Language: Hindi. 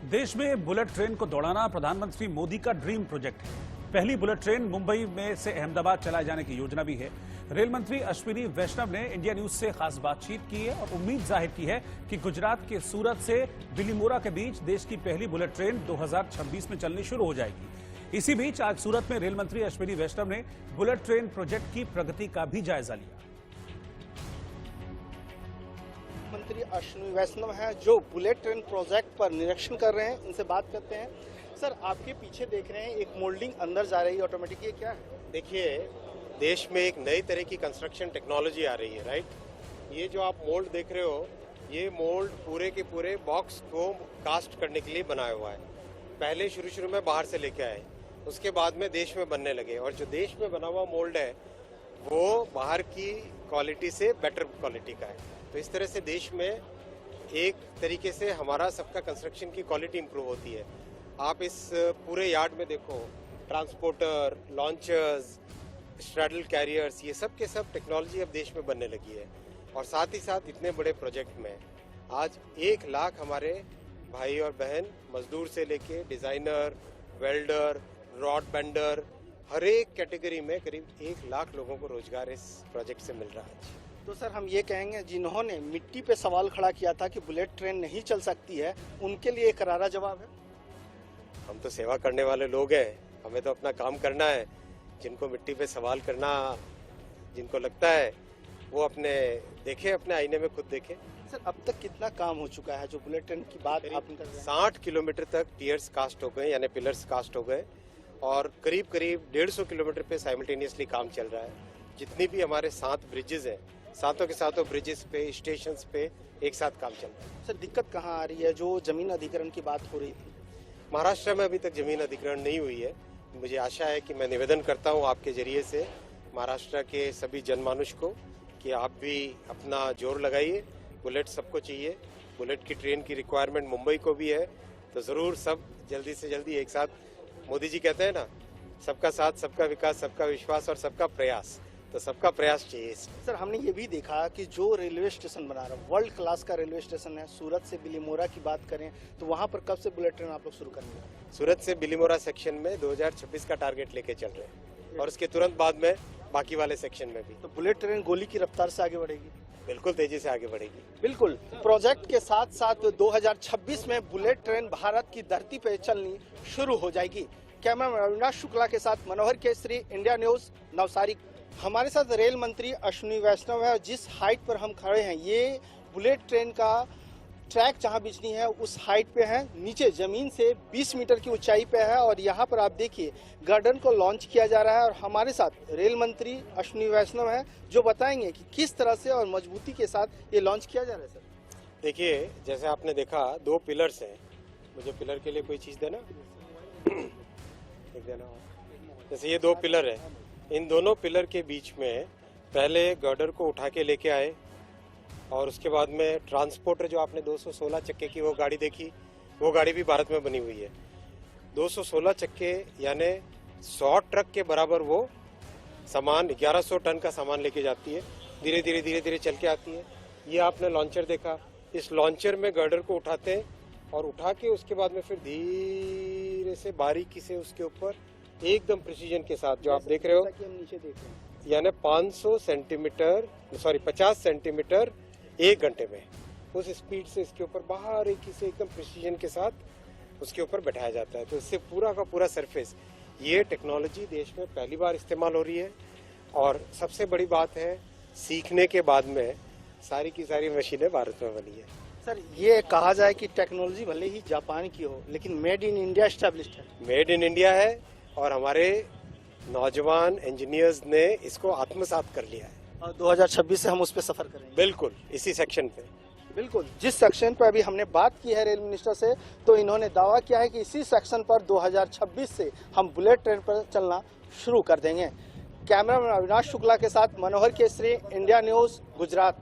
देश में बुलेट ट्रेन को दौड़ाना प्रधानमंत्री मोदी का ड्रीम प्रोजेक्ट है। पहली बुलेट ट्रेन मुंबई में से अहमदाबाद चलाए जाने की योजना भी है। रेल मंत्री अश्विनी वैष्णव ने इंडिया न्यूज से खास बातचीत की है और उम्मीद जाहिर की है कि गुजरात के सूरत से बिलीमोरा के बीच देश की पहली बुलेट ट्रेन 2026 में चलनी शुरू हो जाएगी। इसी बीच आज सूरत में रेल मंत्री अश्विनी वैष्णव ने बुलेट ट्रेन प्रोजेक्ट की प्रगति का भी जायजा लिया। मंत्री अश्विनी वैष्णव हैं जो बुलेट ट्रेन प्रोजेक्ट पर निरीक्षण कर रहे हैं, इनसे बात करते हैं। सर, आपके पीछे देख रहे हैं एक मोल्डिंग अंदर जा रही है ऑटोमेटिक, ये क्या है? देखिए, देश में एक नई तरह की कंस्ट्रक्शन टेक्नोलॉजी आ रही है, राइट। ये जो आप मोल्ड देख रहे हो, ये मोल्ड पूरे के पूरे बॉक्स को कास्ट करने के लिए बनाया हुआ है। पहले शुरू में बाहर से लेके आए, उसके बाद में देश में बनने लगे, और जो देश में बना हुआ मोल्ड है वो बाहर की क्वालिटी से बेटर क्वालिटी का है। तो इस तरह से देश में एक तरीके से हमारा सबका कंस्ट्रक्शन की क्वालिटी इंप्रूव होती है। आप इस पूरे यार्ड में देखो, ट्रांसपोर्टर, लॉन्चर्स, स्ट्रैडल कैरियर्स, ये सब के सब टेक्नोलॉजी अब देश में बनने लगी है। और साथ ही साथ इतने बड़े प्रोजेक्ट में आज 1 लाख हमारे भाई और बहन, मजदूर से लेके डिजाइनर, वेल्डर, रॉड बेंडर, हर एक कैटेगरी में करीब 1 लाख लोगों को रोजगार इस प्रोजेक्ट से मिल रहा है। तो सर, हम ये कहेंगे जिन्होंने मिट्टी पे सवाल खड़ा किया था कि बुलेट ट्रेन नहीं चल सकती है, उनके लिए एक करारा जवाब है। हम तो सेवा करने वाले लोग हैं, हमें तो अपना काम करना है। जिनको मिट्टी पे सवाल करना जिनको लगता है वो अपने देखे, अपने आईने में खुद देखे। सर, अब तक कितना काम हो चुका है जो बुलेट ट्रेन की बात आप कर रहे हैं? 60 किलोमीटर तक टियर्स कास्ट हो गए, यानी पिलर्स कास्ट हो गए, और करीब 150 किलोमीटर पे साइमल्टेनियसली काम चल रहा है। जितनी भी हमारे 7 ब्रिजेस हैं, सातों के सातों ब्रिजेस पे, स्टेशंस पे एक साथ काम चल रहा है। सर, दिक्कत कहाँ आ रही है? जो जमीन अधिग्रहण की बात हो रही थी, महाराष्ट्र में अभी तक जमीन अधिग्रहण नहीं हुई है। मुझे आशा है कि मैं निवेदन करता हूं आपके जरिए से महाराष्ट्र के सभी जनमानुष को कि आप भी अपना जोर लगाइए। बुलेट सबको चाहिए, बुलेट की ट्रेन की रिक्वायरमेंट मुंबई को भी है, तो ज़रूर सब जल्दी से जल्दी एक साथ, मोदी जी कहते हैं ना, सबका साथ, सबका विकास, सबका विश्वास और सबका प्रयास, तो सबका प्रयास चाहिए। सर, हमने ये भी देखा कि जो रेलवे स्टेशन बना रहा है, वर्ल्ड क्लास का रेलवे स्टेशन है। सूरत से बिलीमोरा की बात करें तो वहाँ पर कब से बुलेट ट्रेन आप लोग शुरू करेंगे? सूरत से बिलीमोरा सेक्शन में 2026 का टारगेट लेके चल रहे हैं, और उसके तुरंत बाद में बाकी वाले सेक्शन में भी। तो बुलेट ट्रेन गोली की रफ्तार से आगे बढ़ेगी? बिल्कुल तेजी से आगे बढ़ेगी। बिल्कुल। प्रोजेक्ट के साथ साथ 2026 में बुलेट ट्रेन भारत की धरती पर चलनी शुरू हो जाएगी। कैमरामैन अविनाश शुक्ला के साथ मनोहर केसरी, इंडिया न्यूज, नवसारी। हमारे साथ रेल मंत्री अश्विनी वैष्णव है, और जिस हाइट पर हम खड़े हैं ये बुलेट ट्रेन का ट्रैक जहां बिजली है उस हाइट पे है, नीचे जमीन से 20 मीटर की ऊंचाई पे है। और यहां पर आप देखिए गार्डन को लॉन्च किया जा रहा है, और हमारे साथ रेल मंत्री अश्विनी वैष्णव है जो बताएंगे कि किस तरह से और मजबूती के साथ ये लॉन्च किया जा रहा है। सर, देखिए, जैसे आपने देखा 2 पिलर्स हैं, मुझे पिलर के लिए कोई चीज़ देना देना। जैसे ये 2 पिलर है, इन दोनों पिलर के बीच में पहले गर्डर को उठा के लेके आए, और उसके बाद में ट्रांसपोर्टर, जो आपने 216 चक्के की वो गाड़ी देखी, वो गाड़ी भी भारत में बनी हुई है। 216 चक्के यानी 100 ट्रक के बराबर वो सामान, 1100 टन का सामान लेके जाती है। धीरे धीरे चल के आती है। ये आपने लॉन्चर देखा, इस लॉन्चर में गर्डर को उठाते हैं, और उठा के उसके बाद में फिर धीरे से बारीकी से उसके ऊपर एकदम प्रिसीजन के साथ, जो आप देख रहे हो, नीचे देख रहे हैं, यानी 50 सेंटीमीटर 1 घंटे में, उस स्पीड से इसके ऊपर बारीकी से एकदम प्रिसीजन के साथ उसके ऊपर बैठाया जाता है। तो इससे पूरा का पूरा सरफेस, ये टेक्नोलॉजी देश में पहली बार इस्तेमाल हो रही है। और सबसे बड़ी बात है, सीखने के बाद में सारी की सारी मशीनें भारत में बनी है। सर, ये कहा जाए कि टेक्नोलॉजी भले ही जापान की हो, लेकिन मेड इन इंडिया एस्टेब्लिश्ड है। मेड इन इंडिया है, और हमारे नौजवान इंजीनियर्स ने इसको आत्मसात कर लिया है, और 2026 से हम उस पर सफर करेंगे। बिल्कुल इसी सेक्शन पे। बिल्कुल, जिस सेक्शन पर अभी हमने बात की है रेल मिनिस्टर से, तो इन्होंने दावा किया है कि इसी सेक्शन पर 2026 से हम बुलेट ट्रेन पर चलना शुरू कर देंगे। कैमरामैन अविनाश शुक्ला के साथ मनोहर केसरी, इंडिया न्यूज, गुजरात।